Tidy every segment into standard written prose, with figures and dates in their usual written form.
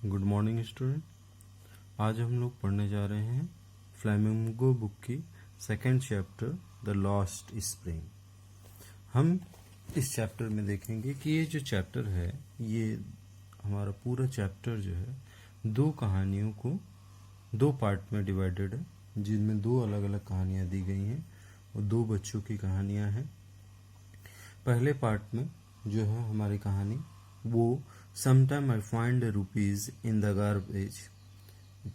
Good morning student. आज हम लोग पढ़ने जा रहे हैं फ्लेमिंगो बुक की second chapter the lost spring. हम इस चैप्टर में देखेंगे कि ये जो चैप्टर है, ये हमारा पूरा चैप्टर जो है दो कहानियों को दो पार्ट में डिवाइडेड है, जिनमें दो अलग अलग कहानियाँ दी गई हैं और दो बच्चों की कहानियाँ हैं। पहले पार्ट में जो है हमारी कहानी वो sometime I find rupees in the garbage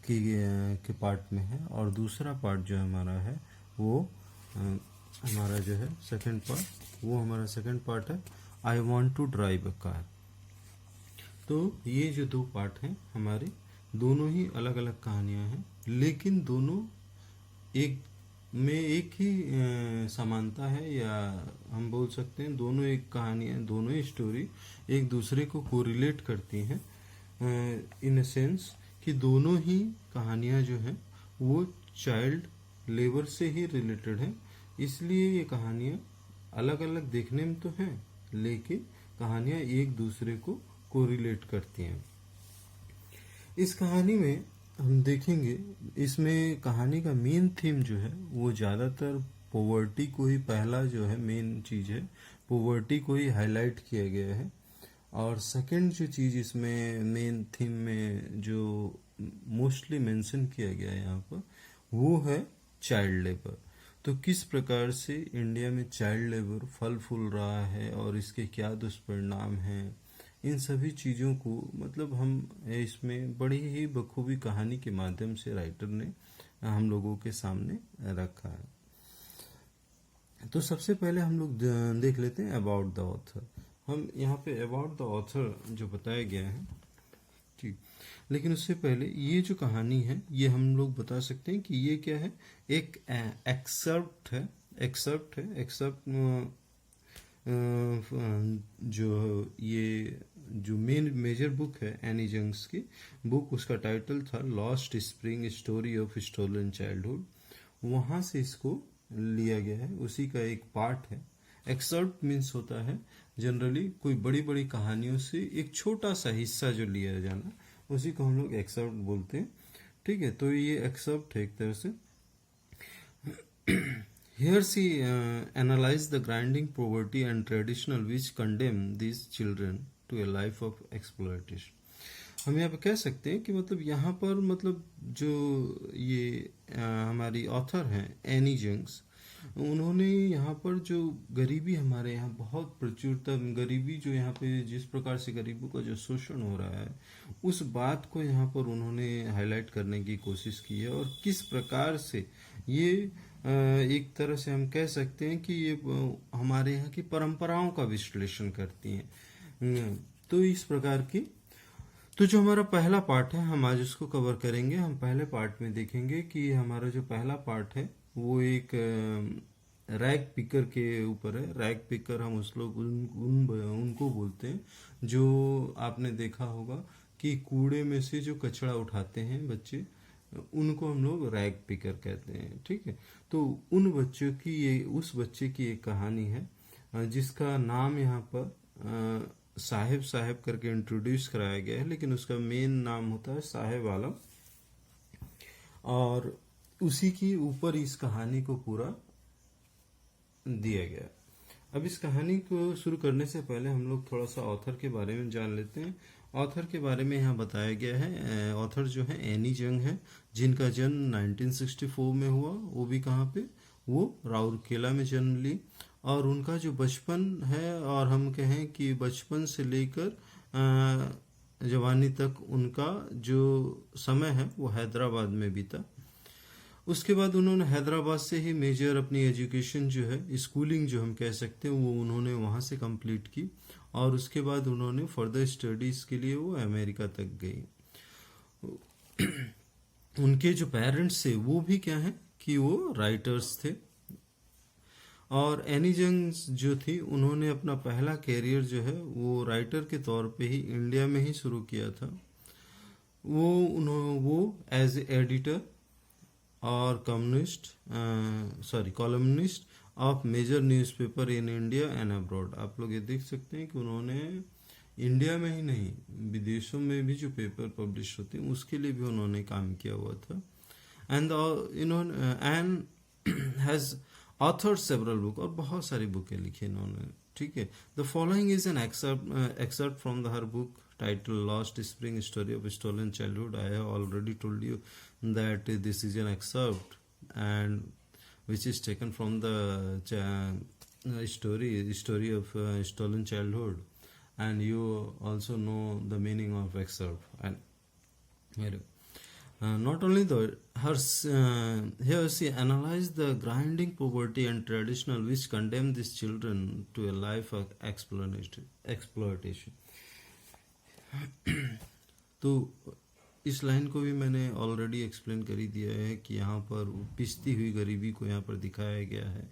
के पार्ट में है, और दूसरा पार्ट जो हमारा है वो हमारा जो है सेकंड पार्ट, वो हमारा सेकंड पार्ट है I want to drive a car. तो ये जो दो पार्ट हैं हमारे, दोनों ही अलग अलग कहानियां हैं, लेकिन दोनों एक में एक ही समानता है, या हम बोल सकते हैं दोनों एक कहानियाँ, दोनों ही स्टोरी एक दूसरे को कोरिलेट करती हैं इन अ सेंस कि दोनों ही कहानियाँ जो हैं वो चाइल्ड लेबर से ही रिलेटेड हैं। इसलिए ये कहानियाँ अलग अलग देखने में तो हैं, लेकिन कहानियाँ एक दूसरे को कोरिलेट करती हैं। इस कहानी में हम देखेंगे, इसमें कहानी का मेन थीम जो है वो ज़्यादातर पॉवर्टी को ही, पहला जो है मेन चीज़ है पॉवर्टी को ही हाईलाइट किया गया है, और सेकंड जो चीज़ इसमें मेन थीम में जो मोस्टली मेंशन किया गया है यहाँ पर वो है चाइल्ड लेबर। तो किस प्रकार से इंडिया में चाइल्ड लेबर फल फूल रहा है और इसके क्या दुष्परिणाम हैं, इन सभी चीज़ों को मतलब हम इसमें बड़ी ही बखूबी कहानी के माध्यम से राइटर ने हम लोगों के सामने रखा है। तो सबसे पहले हम लोग देख लेते हैं अबाउट द ऑथर। हम यहाँ पे अबाउट द ऑथर जो बताया गया है, ठीक, लेकिन उससे पहले ये जो कहानी है ये हम लोग बता सकते हैं कि ये क्या है, एक एक्सर्प्ट है। जो ये जो मेजर बुक है एनी जंग्स की बुक, उसका टाइटल था lost spring story of stolen childhood, वहाँ से इसको लिया गया है, उसी का एक पार्ट है। एक्सर्प्ट मीन्स होता है जनरली कोई बड़ी बड़ी कहानियों से एक छोटा सा हिस्सा जो लिया जाना, उसी को हम लोग एक्सर्प्ट बोलते हैं, ठीक है। तो ये एक्सर्प्ट है एक तरह से। Here she analyzed the grinding poverty and traditional which condemn these children to a life of exploitation. हम यहाँ पे कह सकते हैं कि मतलब यहाँ पर मतलब जो ये हमारी ऑथर हैं एनी जंग्स, उन्होंने यहाँ पर जो गरीबी हमारे यहाँ बहुत प्रचुरता, गरीबी जो यहाँ पे जिस प्रकार से गरीबों का जो शोषण हो रहा है उस बात को यहाँ पर उन्होंने हाईलाइट करने की कोशिश की है, और किस प्रकार से ये एक तरह से हम कह सकते हैं कि ये हमारे यहाँ की परंपराओं का विश्लेषण करती हैं। तो इस प्रकार की, तो जो हमारा पहला पार्ट है हम आज उसको कवर करेंगे। हम पहले पार्ट में देखेंगे कि हमारा जो पहला पार्ट है वो एक रैग पिकर के ऊपर है। रैग पिकर हम उस लोग उनको बोलते हैं जो आपने देखा होगा कि कूड़े में से जो कचरा उठाते हैं बच्चे, उनको हम लोग रैग पिकर कहते हैं, ठीक है। तो उन बच्चों की ये, उस बच्चे की एक कहानी है जिसका नाम यहाँ पर साहेब करके इंट्रोड्यूस कराया गया है, लेकिन उसका मेन नाम होता है साहेब आलम, और उसी के ऊपर इस कहानी को पूरा दिया गया। अब इस कहानी को शुरू करने से पहले हम लोग थोड़ा सा ऑथर के बारे में जान लेते हैं। ऑथर के बारे में यहाँ बताया गया है, ऑथर जो है एनी जंग है, जिनका जन्म 1964 में हुआ, वो भी कहाँ पे, वो राउरकेला में जन्म ली, और उनका जो बचपन है, और हम कहें कि बचपन से लेकर जवानी तक उनका जो समय है वो हैदराबाद में बीता। उसके बाद उन्होंने हैदराबाद से ही मेजर अपनी एजुकेशन जो है, स्कूलिंग जो हम कह सकते हैं, वो उन्होंने वहाँ से कंप्लीट की, और उसके बाद उन्होंने फर्दर स्टडीज़ के लिए वो अमेरिका तक गई। उनके जो पेरेंट्स थे वो भी क्या है कि वो राइटर्स थे, और एनी जंग्स जो थी उन्होंने अपना पहला कैरियर जो है वो राइटर के तौर पे ही इंडिया में ही शुरू किया था। वो एज एडिटर और columnist of major newspaper in India and abroad. आप लोग ये देख सकते हैं कि उन्होंने इंडिया में ही नहीं, विदेशों में भी जो पेपर पब्लिश होते हैं उसके लिए भी उन्होंने काम किया हुआ था। एंड इन्होंने and has author several book, और बहुत सारी बुकें लिखी इन्होंने, ठीक है। The following is an excerpt from the her book titled Lost Spring, Story of Stolen Childhood. I have already told you that this is an excerpt and which is taken from the story of stolen childhood, and you also know the meaning of excerpt. And not only that, here she analyzed the grinding poverty and traditional which condemn these children to a life of exploitation. तो इस line को भी मैंने already explain कर ही दिया है कि यहाँ पर पिसती हुई गरीबी को यहाँ पर दिखाया गया है,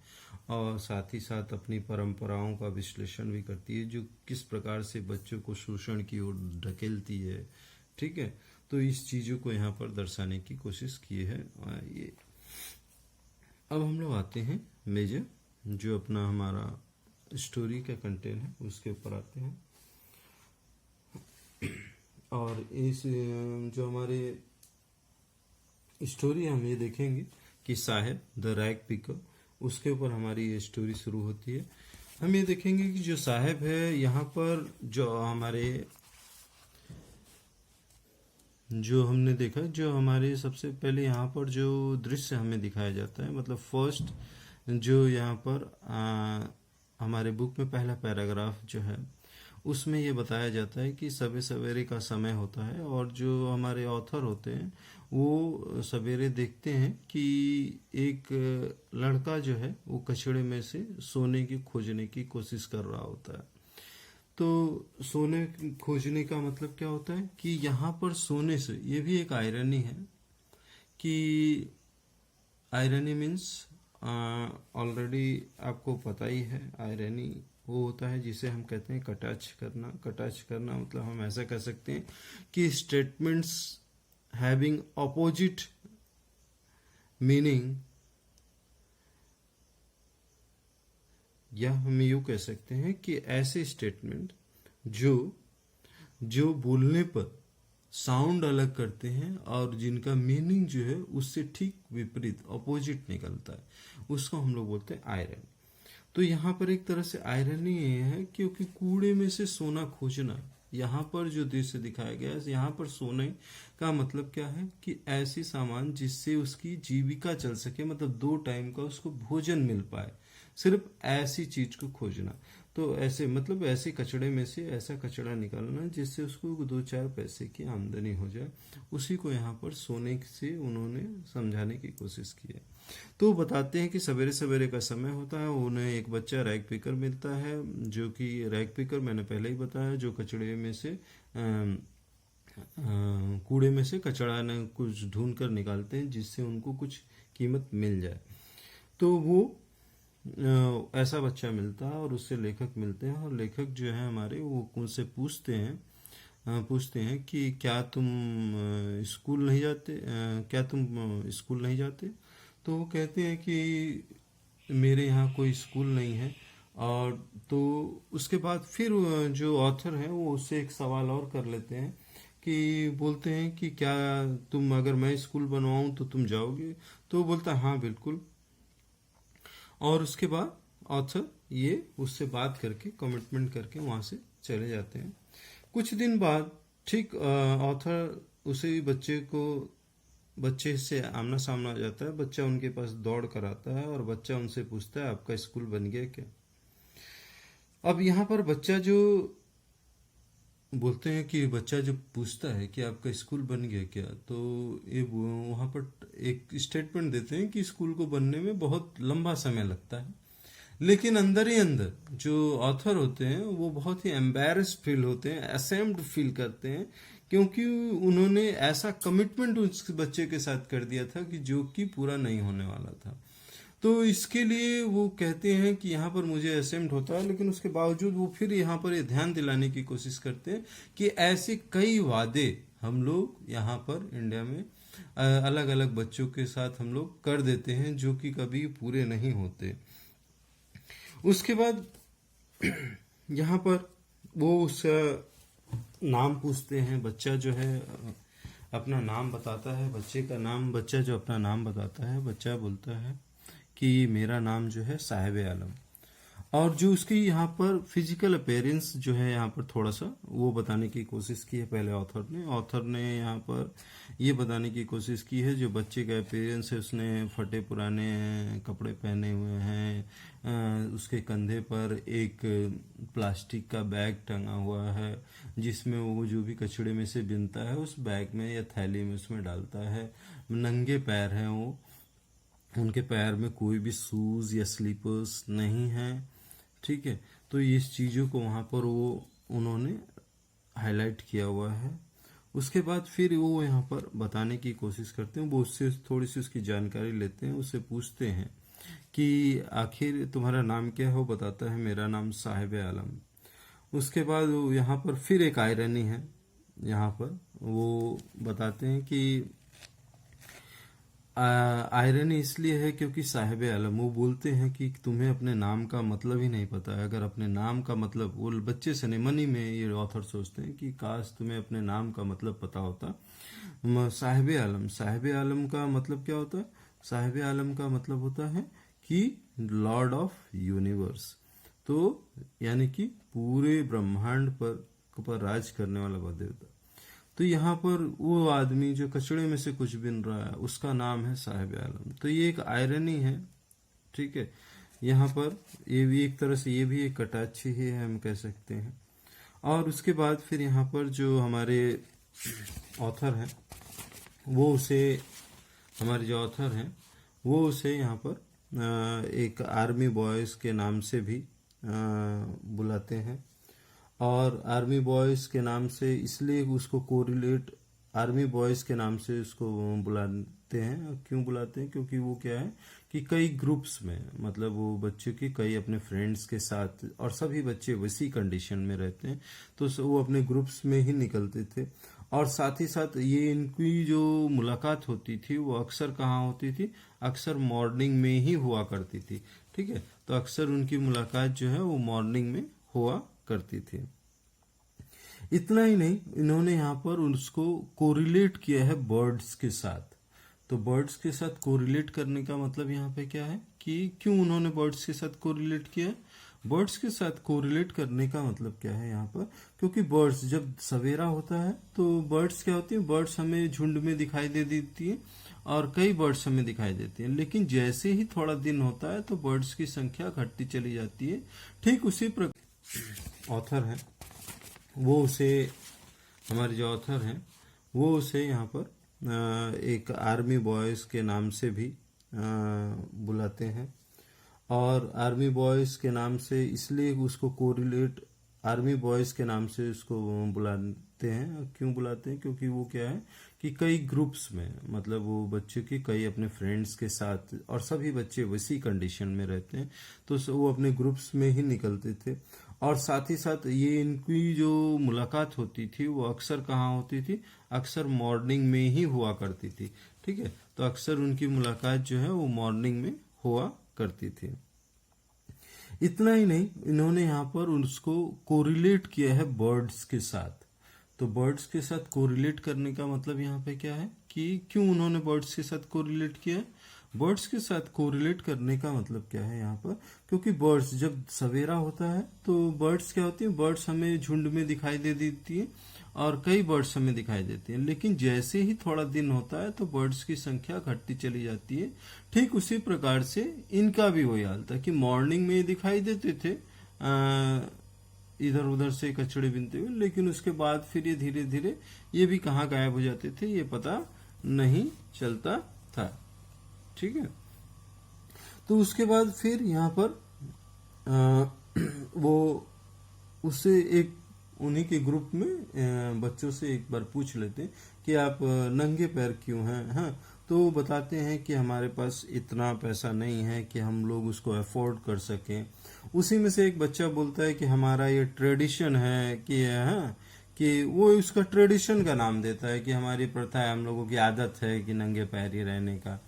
और साथ ही साथ अपनी परंपराओं का विश्लेषण भी करती है जो किस प्रकार से बच्चों को शोषण की ओर ढकेलती है, ठीक है। तो इस चीज़ों को यहाँ पर दर्शाने की कोशिश की है। ये अब हम लोग आते हैं मेजर, जो अपना हमारा स्टोरी का कंटेंट है उसके ऊपर आते हैं। और इस जो हमारे स्टोरी हम ये देखेंगे कि साहेब द रैग पिकर, उसके ऊपर हमारी ये स्टोरी शुरू होती है। हम ये देखेंगे कि जो साहेब है यहाँ पर जो हमारे जो हमने देखा, जो हमारे सबसे पहले यहाँ पर जो दृश्य हमें दिखाया जाता है, मतलब फर्स्ट जो यहाँ पर हमारे बुक में पहला पैराग्राफ जो है उसमें ये बताया जाता है कि सवेरे का समय होता है, और जो हमारे ऑथर होते हैं वो सवेरे देखते हैं कि एक लड़का जो है वो कचड़े में से सोने की खोजने की कोशिश कर रहा होता है। तो सोने खोजने का मतलब क्या होता है कि यहाँ पर सोने से, ये भी एक आयरनी है कि आयरनी मीन्स ऑलरेडी आपको पता ही है, आयरनी वो होता है जिसे हम कहते हैं कटाक्ष करना। कटाक्ष करना मतलब हम ऐसा कह सकते हैं कि स्टेटमेंट्स हैविंग ऑपोजिट मीनिंग, या हम यूं कह सकते हैं कि ऐसे स्टेटमेंट जो बोलने पर साउंड अलग करते हैं और जिनका मीनिंग जो है उससे ठीक विपरीत ऑपोजिट निकलता है, उसको हम लोग बोलते हैं आयरन। तो यहाँ पर एक तरह से आयरनी ये है क्योंकि कूड़े में से सोना खोजना, यहाँ पर जो दृश्य दिखाया गया है, यहाँ पर सोने का मतलब क्या है कि ऐसी सामान जिससे उसकी जीविका चल सके, मतलब 2 टाइम का उसको भोजन मिल पाए, सिर्फ ऐसी चीज को खोजना। तो ऐसे मतलब ऐसे कचड़े में से ऐसा कचड़ा निकालना जिससे उसको 2-4 पैसे की आमदनी हो जाए, उसी को यहाँ पर सोने से उन्होंने समझाने की कोशिश की है। तो बताते हैं कि सवेरे सवेरे का समय होता है, उन्हें एक बच्चा रैग पिकर मिलता है, जो कि रैग पिकर मैंने पहले ही बताया जो कचड़े में से कूड़े में से कचड़ा न कुछ ढूंढ कर निकालते हैं जिससे उनको कुछ कीमत मिल जाए। तो वो ऐसा बच्चा मिलता है और उससे लेखक मिलते हैं, और लेखक जो है हमारे वो उनसे पूछते हैं कि क्या तुम स्कूल नहीं जाते। तो वो कहते हैं कि मेरे यहाँ कोई स्कूल नहीं है। और तो उसके बाद फिर जो ऑथर है वो उससे एक सवाल और कर लेते हैं कि बोलते हैं कि क्या तुम, अगर मैं स्कूल बनवाऊं तो तुम जाओगे? तो वो बोलता है हाँ बिल्कुल। और उसके बाद ऑथर ये उससे बात करके कमिटमेंट करके वहां से चले जाते हैं। कुछ दिन बाद ठीक ऑथर उसी बच्चे से आमना सामना आ जाता है। बच्चा उनके पास दौड़ कर आता है और बच्चा उनसे पूछता है आपका स्कूल बन गया क्या? अब यहाँ पर बच्चा जो बोलते हैं कि बच्चा जो पूछता है कि आपका स्कूल बन गया क्या, तो ये वहां पर एक स्टेटमेंट देते हैं कि स्कूल को बनने में बहुत लंबा समय लगता है। लेकिन अंदर ही अंदर जो ऑथर होते हैं वो बहुत ही एम्बैरेस्ड फील होते हैं, असेम्ड फील करते हैं, क्योंकि उन्होंने ऐसा कमिटमेंट उस बच्चे के साथ कर दिया था कि जो कि पूरा नहीं होने वाला था। तो इसके लिए वो कहते हैं कि यहाँ पर मुझे असेम्ड होता है, लेकिन उसके बावजूद वो फिर यहाँ पर ये ध्यान दिलाने की कोशिश करते हैं कि ऐसे कई वादे हम लोग यहाँ पर इंडिया में अलग अलग बच्चों के साथ हम लोग कर देते हैं जो कि कभी पूरे नहीं होते। उसके बाद यहाँ पर वो उस नाम पूछते हैं। बच्चा जो है अपना नाम बताता है। बच्चे का नाम, बच्चा जो अपना नाम बताता है, बच्चा बोलता है कि मेरा नाम जो है साहिब आलम। और जो उसकी यहाँ पर फिजिकल अपेयरेंस जो है यहाँ पर थोड़ा सा वो बताने की कोशिश की है पहले ऑथर ने यहाँ पर ये बताने की कोशिश की है जो बच्चे का अपेयरेंस है, उसने फटे पुराने कपड़े पहने हुए हैं, उसके कंधे पर एक प्लास्टिक का बैग टंगा हुआ है जिसमें वो जो भी कचड़े में से बिनता है उस बैग में या थैली में उसमें डालता है। नंगे पैर हैं वो, उनके पैर में कोई भी शूज या स्लीपर्स नहीं है। ठीक है, तो इस चीज़ों को वहाँ पर वो उन्होंने हाईलाइट किया हुआ है। उसके बाद फिर वो यहाँ पर बताने की कोशिश करते हैं, वो उससे थोड़ी सी उसकी जानकारी लेते हैं, उससे पूछते हैं कि आखिर तुम्हारा नाम क्या है। वो बताता है मेरा नाम साहिब आलम। उसके बाद वो यहाँ पर फिर एक आयरनी है, यहाँ पर वो बताते हैं कि आयरनी इसलिए है क्योंकि साहिब आलम वो बोलते हैं कि तुम्हें अपने नाम का मतलब ही नहीं पता है। अगर अपने नाम का मतलब, वो बच्चे से नहीं, मनी में ये ऑथर सोचते हैं कि काश तुम्हें अपने नाम का मतलब पता होता। साहिब आलम का मतलब क्या होता है? साहिब आलम का मतलब होता है कि लॉर्ड ऑफ यूनिवर्स, तो यानी कि पूरे ब्रह्मांड पर राज करने वाला वह देवता। तो यहाँ पर वो आदमी जो कचड़े में से कुछ बिन रहा है उसका नाम है साहिब आलम। तो ये एक आयरनी है। ठीक है, यहाँ पर ये भी एक तरह से ये भी एक कटाक्षी ही है, हम कह सकते हैं। और उसके बाद फिर यहाँ पर जो हमारे ऑथर हैं वो उसे हमारे जो ऑथर हैं वो उसे यहाँ पर एक आर्मी बॉयज के नाम से भी बुलाते हैं। और आर्मी बॉयज के नाम से इसलिए उसको कोरिलेट, आर्मी बॉयज के नाम से उसको बुलाते हैं। क्यों बुलाते हैं? क्योंकि वो क्या है कि कई ग्रुप्स में, मतलब वो बच्चों की कई अपने फ्रेंड्स के साथ, और सभी बच्चे वैसी कंडीशन में रहते हैं तो वो अपने ग्रुप्स में ही निकलते थे। और साथ ही साथ ये इनकी जो मुलाकात होती थी वो अक्सर कहाँ होती थी? अक्सर मॉर्निंग में ही हुआ करती थी। ठीक है, तो अक्सर उनकी मुलाकात जो है वो मॉर्निंग में हुआ करती थी। इतना ही नहीं, इन्होंने यहाँ पर उसको कोरिलेट किया है बर्ड्स के साथ। तो बर्ड्स के साथ कोरिलेट करने का मतलब यहाँ पे क्या है कि क्यों उन्होंने बर्ड्स के साथ कोरिलेट किया? बर्ड्स के साथ कोरिलेट करने का मतलब क्या है यहाँ पर? क्योंकि बर्ड्स जब सवेरा होता है तो बर्ड्स क्या होती है, बर्ड्स हमें झुंड में दिखाई दे देती है और कई बर्ड्स हमें दिखाई देती हैं। लेकिन जैसे ही थोड़ा दिन होता है तो बर्ड्स की संख्या घटती चली जाती है। ठीक उसी प्रकार ऑथर है वो उसे, हमारे जो ऑथर हैं वो उसे यहाँ पर एक आर्मी बॉयज के नाम से भी बुलाते हैं। और आर्मी बॉयज के नाम से इसलिए उसको कोरिलेट, आर्मी बॉयज के नाम से उसको बुलाते हैं। क्यों बुलाते हैं? क्योंकि वो क्या है कि कई ग्रुप्स में, मतलब वो बच्चों की कई अपने फ्रेंड्स के साथ, और सभी बच्चे वैसी कंडीशन में रहते हैं तो वो अपने ग्रुप्स में ही निकलते थे। और साथ ही साथ ये इनकी जो मुलाकात होती थी वो अक्सर कहाँ होती थी? अक्सर मॉर्निंग में ही हुआ करती थी। ठीक है, तो अक्सर उनकी मुलाकात जो है वो मॉर्निंग में हुआ करती थी। इतना ही नहीं, इन्होंने यहाँ पर उसको कोरिलेट किया है बर्ड्स के साथ। तो बर्ड्स के साथ कोरिलेट करने का मतलब यहाँ पे क्या है कि क्यों उन्होंने बर्ड्स के साथ कोरिलेट किया? बर्ड्स के साथ कोरिलेट करने का मतलब क्या है यहाँ पर? क्योंकि बर्ड्स जब सवेरा होता है तो बर्ड्स क्या होती है, बर्ड्स हमें झुंड में दिखाई दे देती है और कई बर्ड्स हमें दिखाई देती हैं। लेकिन जैसे ही थोड़ा दिन होता है तो बर्ड्स की संख्या घटती चली जाती है। ठीक उसी प्रकार से इनका भी वही हाल था कि मॉर्निंग में दिखाई देते थे इधर उधर से कचड़े बिनते हुए, लेकिन उसके बाद फिर ये धीरे धीरे ये भी कहाँ गायब हो जाते थे ये पता नहीं चलता था। ठीक है, तो उसके बाद फिर यहाँ पर वो उससे एक उन्हीं के ग्रुप में बच्चों से एक बार पूछ लेते हैं कि आप नंगे पैर क्यों हैं? हाँ, तो वो बताते हैं कि हमारे पास इतना पैसा नहीं है कि हम लोग उसको अफोर्ड कर सकें। उसी में से एक बच्चा बोलता है कि हमारा ये ट्रेडिशन है कि हाँ, कि वो उसका ट्रेडिशन का नाम देता है कि हमारी प्रथा है, हम लोगों की आदत है कि नंगे पैर ही रहने का।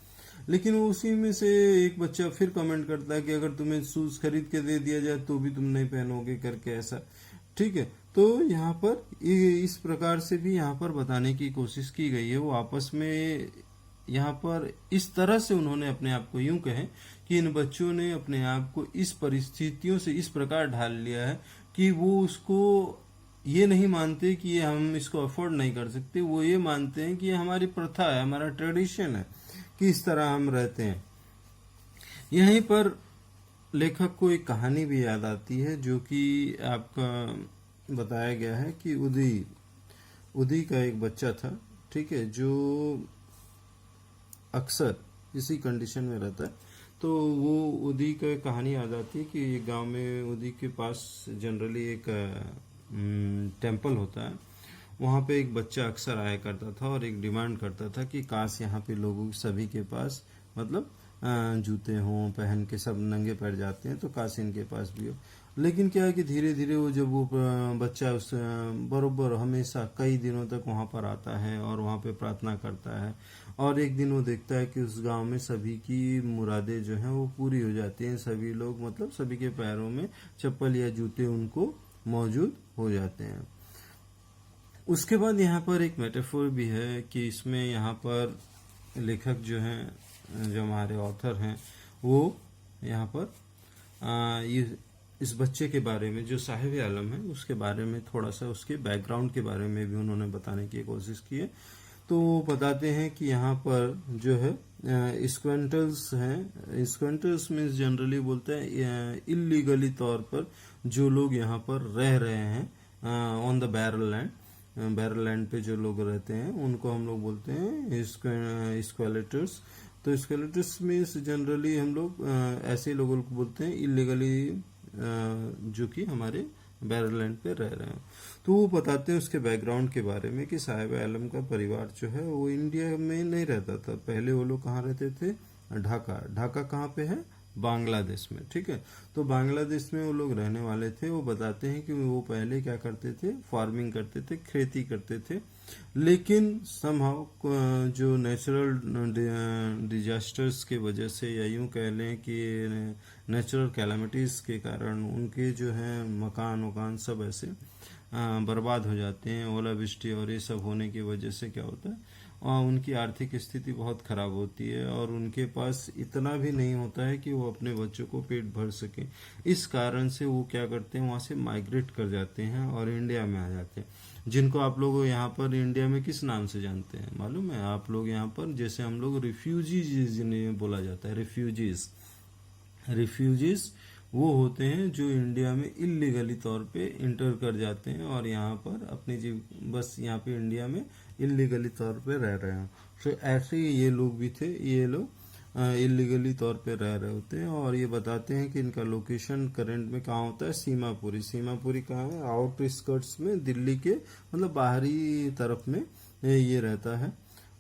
लेकिन वो उसी में से एक बच्चा फिर कमेंट करता है कि अगर तुम्हें शूज खरीद के दे दिया जाए तो भी तुम नहीं पहनोगे करके ऐसा। ठीक है। तो यहाँ पर इस प्रकार से भी यहाँ पर बताने की कोशिश की गई है। वो आपस में यहाँ पर इस तरह से उन्होंने अपने आप को यूं कहे कि इन बच्चों ने अपने आप को इस परिस्थितियों से इस प्रकार ढाल लिया है कि वो उसको ये नहीं मानते कि ये हम इसको अफोर्ड नहीं कर सकते। वो ये मानते हैं कि ये हमारी प्रथा है, हमारा ट्रेडिशन है कि इस तरह हम रहते हैं। यहीं पर लेखक को एक कहानी भी याद आती है जो कि आपका बताया गया है कि उदी का एक बच्चा था, ठीक है, जो अक्सर इसी कंडीशन में रहता है। तो वो उदी का कहानी याद आती है कि गांव में उदी के पास जनरली एक टेम्पल होता है। वहाँ पे एक बच्चा अक्सर आया करता था और एक डिमांड करता था कि काश यहाँ पे लोगों सभी के पास मतलब जूते हों, पहन के सब नंगे पैर जाते हैं, तो काश इनके पास भी हो। लेकिन क्या है कि धीरे धीरे वो जब वो बच्चा उस बरोबर हमेशा कई दिनों तक वहाँ पर आता है और वहाँ पे प्रार्थना करता है, और एक दिन वो देखता है कि उस गांव में सभी की मुरादें जो हैं वो पूरी हो जाती हैं। सभी लोग मतलब सभी के पैरों में चप्पल या जूते उनको मौजूद हो जाते हैं। उसके बाद यहाँ पर एक मेटाफोर भी है कि इसमें यहाँ पर लेखक जो हैं, जो हमारे ऑथर हैं, वो यहाँ पर ये इस बच्चे के बारे में, जो साहिब आलम है, उसके बारे में थोड़ा सा उसके बैकग्राउंड के बारे में भी उन्होंने बताने की कोशिश की है। तो वो बताते हैं कि यहाँ पर जो है स्क्वेंटल्स हैं। स्क्वेंटल्स मीन्स जनरली बोलते हैं इलीगली तौर पर जो लोग यहाँ पर रह रहे हैं on the barrel land. Barrel land पे जो लोग रहते हैं उनको हम लोग बोलते हैं स्क्वेलेटर्स। तो स्क्वेलेटर्स मीन्स जनरली हम लोग ऐसे लोगों को बोलते हैं इलीगली जो कि हमारे बैरल लैंड पे रह रहे हैं। तो वो बताते हैं उसके बैकग्राउंड के बारे में कि साहिब आलम का परिवार जो है वो इंडिया में नहीं रहता था। पहले वो लोग कहाँ रहते थे? ढाका। ढाका कहाँ पे है? बांग्लादेश में, ठीक है। तो बांग्लादेश में वो लोग रहने वाले थे। वो बताते हैं कि वो पहले क्या करते थे? फार्मिंग करते थे, खेती करते थे। लेकिन समहाउ जो नेचुरल डिजास्टर्स के वजह से, या यूं कह लें कि नेचुरल कैलामिटीज के कारण उनके जो है मकान वकान सब ऐसे बर्बाद हो जाते हैं। ओलावृष्टि और ये सब होने की वजह से क्या होता है, और उनकी आर्थिक स्थिति बहुत खराब होती है और उनके पास इतना भी नहीं होता है कि वो अपने बच्चों को पेट भर सके। इस कारण से वो क्या करते हैं, वहाँ से माइग्रेट कर जाते हैं और इंडिया में आ जाते हैं, जिनको आप लोग यहाँ पर इंडिया में किस नाम से जानते हैं मालूम है? आप लोग यहाँ पर जैसे हम लोग रिफ्यूजीज जिन्हें बोला जाता है, रिफ्यूजीज वो होते हैं जो इंडिया में इलीगली तौर पे इंटर कर जाते हैं और यहाँ पर अपनी बस यहाँ पे इंडिया में इलीगली तौर पे रह रहे हैं। तो ऐसे ही ये लोग भी थे। ये लोग इलीगली तौर पे रह रहे होते हैं और ये बताते हैं कि इनका लोकेशन करंट में कहाँ होता है? सीमापुरी। सीमापुरी कहाँ है? आउट स्कर्ट्स में, दिल्ली के मतलब बाहरी तरफ में ये रहता है।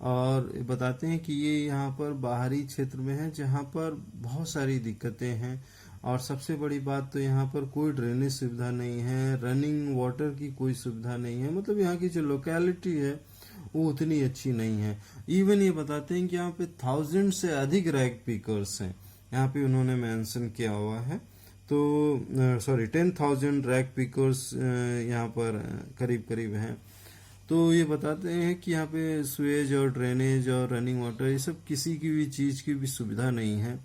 और बताते हैं कि ये यहाँ पर बाहरी क्षेत्र में है जहाँ पर बहुत सारी दिक्कतें हैं। और सबसे बड़ी बात तो यहाँ पर कोई ड्रेनेज सुविधा नहीं है, रनिंग वाटर की कोई सुविधा नहीं है। मतलब यहाँ की जो लोकेलिटी है वो उतनी अच्छी नहीं है। इवन ये बताते हैं कि यहाँ पे 1000 से अधिक रैग पिकर्स हैं, यहाँ पे उन्होंने मेंशन किया हुआ है। तो 10,000 रैग पिकर्स यहाँ पर करीब करीब हैं। तो ये बताते हैं कि यहाँ पे स्वेज और ड्रेनेज और रनिंग वाटर ये सब किसी की भी चीज़ की भी सुविधा नहीं है,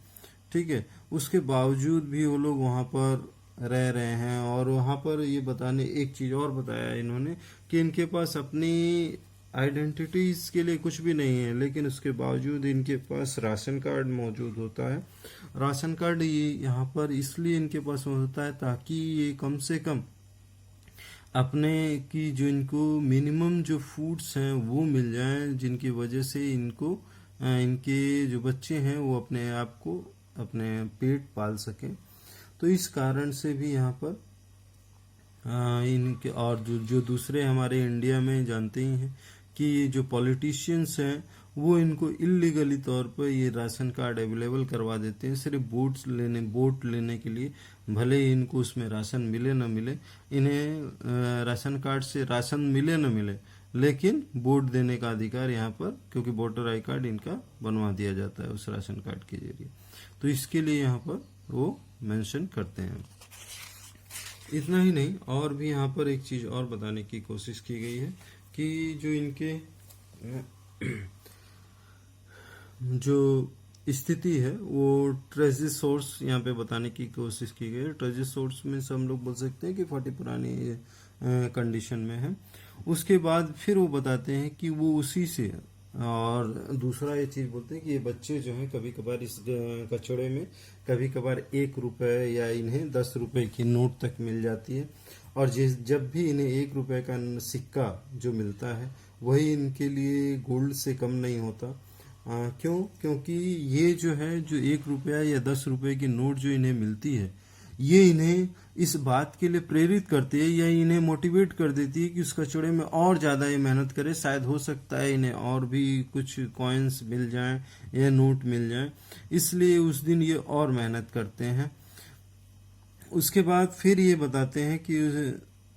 ठीक है। उसके बावजूद भी वो लोग वहाँ पर रह रहे हैं। और वहाँ पर ये बताने एक चीज़ और बताया इन्होंने कि इनके पास अपनी आइडेंटिटीज के लिए कुछ भी नहीं है, लेकिन उसके बावजूद इनके पास राशन कार्ड मौजूद होता है। राशन कार्ड ये यहाँ पर इसलिए इनके पास होता है ताकि ये कम से कम अपने की जो इनको मिनिमम जो फूड्स हैं वो मिल जाएं, जिनकी वजह से इनको इनके जो बच्चे हैं वो अपने आप को अपने पेट पाल सकें। तो इस कारण से भी यहाँ पर इनके और जो दूसरे हमारे इंडिया में जानते ही हैं कि जो पॉलिटिशियंस हैं वो इनको इलीगली तौर पर ये राशन कार्ड अवेलेबल करवा देते हैं सिर्फ वोट लेने के लिए। भले ही इनको उसमें राशन मिले न मिले, इन्हें राशन कार्ड से राशन मिले न मिले, लेकिन वोट देने का अधिकार यहाँ पर, क्योंकि वोटर आई कार्ड इनका बनवा दिया जाता है उस राशन कार्ड के जरिए। तो इसके लिए यहाँ पर वो मेंशन करते हैं। इतना ही नहीं, और भी यहाँ पर एक चीज और बताने की कोशिश की गई है कि जो इनके जो स्थिति है वो ट्रेजर सोर्स यहाँ पे बताने की कोशिश की गई है। ट्रेजर सोर्स में से हम लोग बोल सकते हैं कि फटी पुरानी कंडीशन में है। उसके बाद फिर वो बताते हैं कि वो उसी से, और दूसरा ये चीज बोलते हैं कि ये बच्चे जो हैं कभी कभार इस कचड़े में कभी कभार 1 रुपए या इन्हें 10 रुपए की नोट तक मिल जाती है, और जब भी इन्हें 1 रुपए का सिक्का जो मिलता है वही इनके लिए गोल्ड से कम नहीं होता। क्यों? क्योंकि ये जो है, जो 1 रुपया या 10 रुपए की नोट जो इन्हें मिलती है, ये इन्हें इस बात के लिए प्रेरित करती है या इन्हें मोटिवेट कर देती है कि उस कचड़े में और ज्यादा ये मेहनत करे, शायद हो सकता है इन्हें और भी कुछ कॉइन्स मिल जाएं या नोट मिल जाएं, इसलिए उस दिन ये और मेहनत करते हैं। उसके बाद फिर ये बताते हैं कि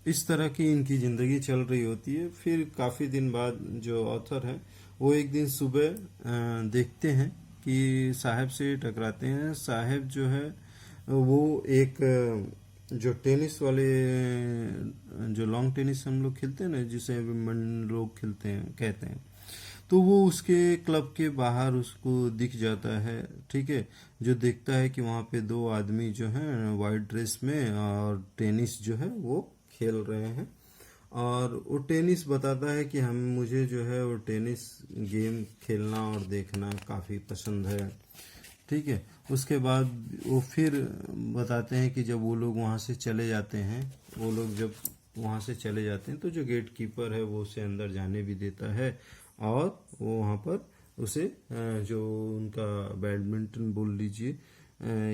इस तरह की इनकी जिंदगी चल रही होती है। फिर काफी दिन बाद जो ऑथर है वो एक दिन सुबह देखते हैं कि साहब से टकराते हैं। साहब जो है वो एक जो टेनिस वाले, जो लॉन्ग टेनिस हम लोग खेलते हैं ना, जिसे लोग खेलते हैं कहते हैं, तो वो उसके क्लब के बाहर उसको दिख जाता है। ठीक है, जो देखता है कि वहाँ पे 2 आदमी जो हैं वाइट ड्रेस में और टेनिस जो है वो खेल रहे हैं, और वो टेनिस बताता है कि मुझे जो है वो टेनिस गेम खेलना और देखना काफ़ी पसंद है। ठीक है, उसके बाद वो फिर बताते हैं कि जब वो लोग वहाँ से चले जाते हैं, वो लोग जब वहाँ से चले जाते हैं तो जो गेट कीपर है वो उसे अंदर जाने भी देता है, और वो वहाँ पर उसे जो उनका बैडमिंटन बोल लीजिए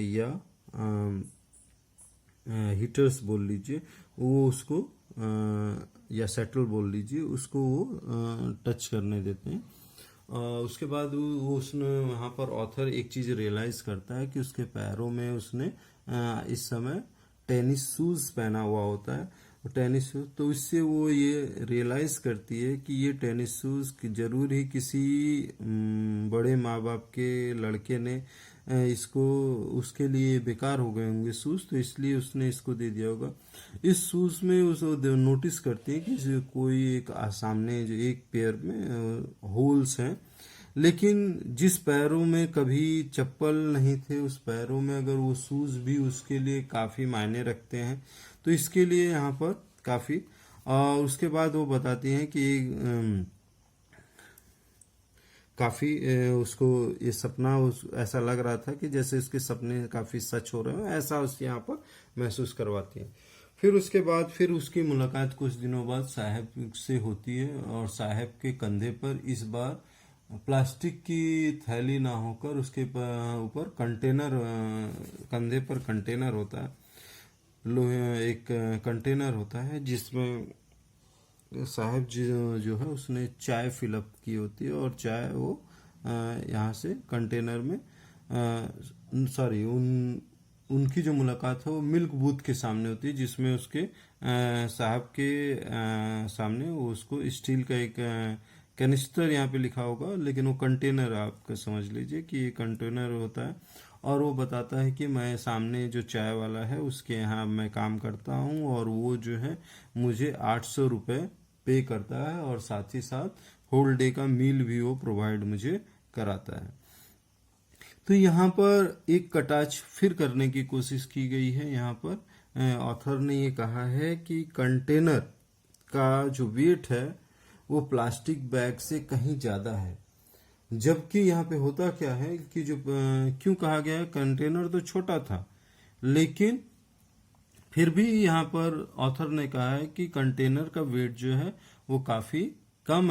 या हिटर्स बोल लीजिए, वो उसको या सेटल बोल लीजिए, उसको वो टच करने देते हैं। उसके बाद वो उसने वहाँ पर ऑथर एक चीज रियलाइज करता है कि उसके पैरों में उसने इस समय टेनिस शूज पहना हुआ होता है, टेनिस शूज। तो इससे वो ये रियलाइज करती है कि ये टेनिस शूज जरूर ही किसी बड़े माँ बाप के लड़के ने इसको, उसके लिए बेकार हो गए होंगे शूज, तो इसलिए उसने इसको दे दिया होगा। इस शूज में उस नोटिस करती है कि कोई एक सामने जो एक पैर में होल्स हैं, लेकिन जिस पैरों में कभी चप्पल नहीं थे उस पैरों में अगर वो शूज भी उसके लिए काफी मायने रखते हैं, तो इसके लिए यहाँ पर काफी। उसके बाद वो बताती हैं कि काफी उसको ये सपना ऐसा लग रहा था कि जैसे उसके सपने काफी सच हो रहे हैं, ऐसा उसके यहाँ पर महसूस करवाती है। फिर उसके बाद फिर उसकी मुलाकात कुछ दिनों बाद साहब से होती है, और साहब के कंधे पर इस बार प्लास्टिक की थैली ना होकर उसके ऊपर कंटेनर, कंधे पर कंटेनर होता है, लोहे एक कंटेनर होता है जिसमें साहब जो है उसने चाय फिलअप की होती है, और चाय वो यहाँ से कंटेनर में, सॉरी उनकी जो मुलाकात है वो मिल्क बूथ के सामने होती है, जिसमें उसके साहब के सामने वो उसको स्टील का एक कैनिस्टर यहाँ पे लिखा होगा, लेकिन वो कंटेनर आप समझ लीजिए कि ये कंटेनर होता है। और वो बताता है कि मैं सामने जो चाय वाला है उसके यहाँ मैं काम करता हूँ, और वो जो है मुझे 800 रुपये पे करता है, और साथ ही साथ होल डे का मील भी वो प्रोवाइड मुझे कराता है। तो यहाँ पर एक कटाच फिर करने की कोशिश की गई है। यहाँ पर ऑथर ने ये कहा है कि कंटेनर का जो वेट है वो प्लास्टिक बैग से कहीं ज्यादा है, जबकि यहाँ पे होता क्या है कि जो क्यों कहा गया है, कंटेनर तो छोटा था, लेकिन फिर भी यहाँ पर ऑथर ने कहा है कि कंटेनर का वेट जो है वो काफी